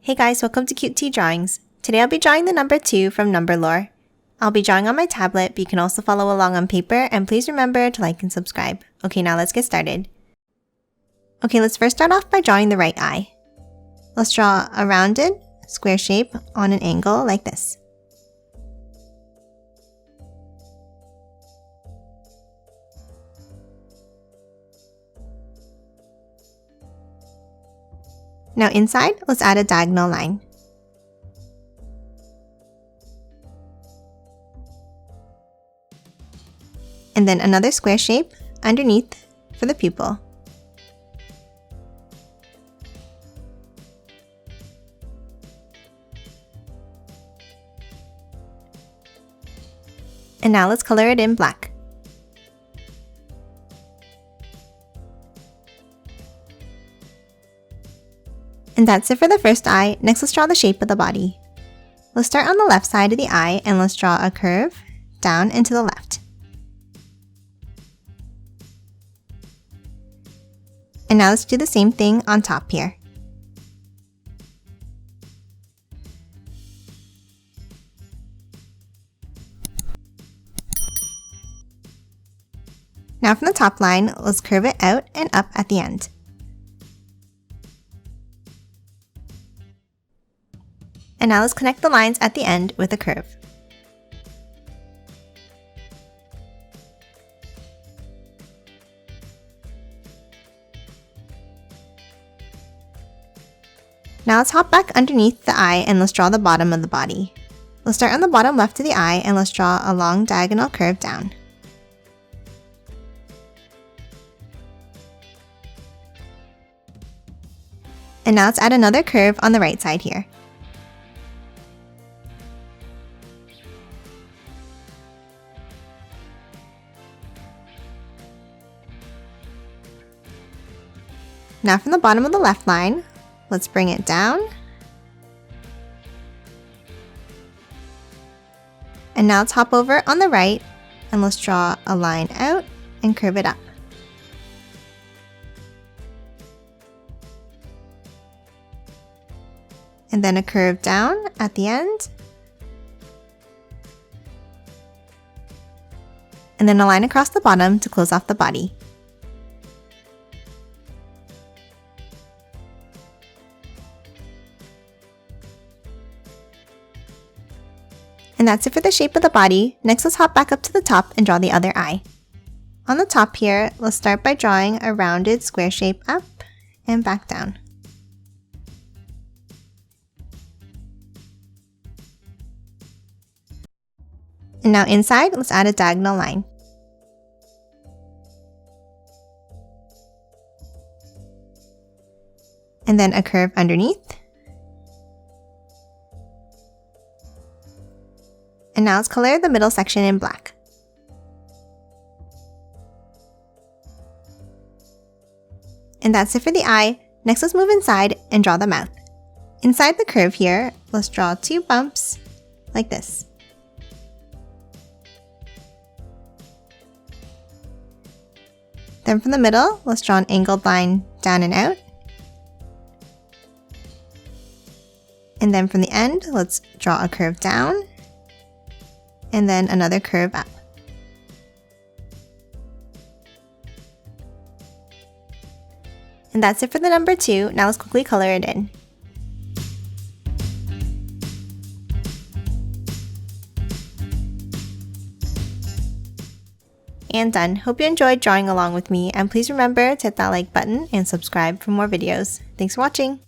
Hey guys, welcome to Cute Tea Drawings. Today I'll be drawing the number 2 from Number Lore. I'll be drawing on my tablet, but you can also follow along on paper, and please remember to like and subscribe. Okay, now let's get started. Okay, let's first start off by drawing the right eye. Let's draw a rounded, square shape on an angle like this. Now inside, let's add a diagonal line. And then another square shape underneath for the pupil. And now let's color it in black. And that's it for the first eye. Next, let's draw the shape of the body. Let's start on the left side of the eye and let's draw a curve down and to the left. And now let's do the same thing on top here. Now from the top line, let's curve it out and up at the end. And now let's connect the lines at the end with a curve. Now let's hop back underneath the eye and let's draw the bottom of the body. Let's start on the bottom left of the eye and let's draw a long diagonal curve down. And now let's add another curve on the right side here. Now from the bottom of the left line, let's bring it down. And now let's hop over on the right and let's draw a line out and curve it up. And then a curve down at the end. And then a line across the bottom to close off the body. And that's it for the shape of the body. Next, let's hop back up to the top and draw the other eye. On the top here, let's start by drawing a rounded square shape up and back down. And now inside, let's add a diagonal line. And then a curve underneath. And now let's color the middle section in black. And that's it for the eye. Next, let's move inside and draw the mouth. Inside the curve here, let's draw 2 bumps like this. Then from the middle, let's draw an angled line down and out. And then from the end, let's draw a curve down. And then another curve up. And that's it for the number 2. Now let's quickly color it in. And done. Hope you enjoyed drawing along with me, and please remember to hit that like button and subscribe for more videos. Thanks for watching!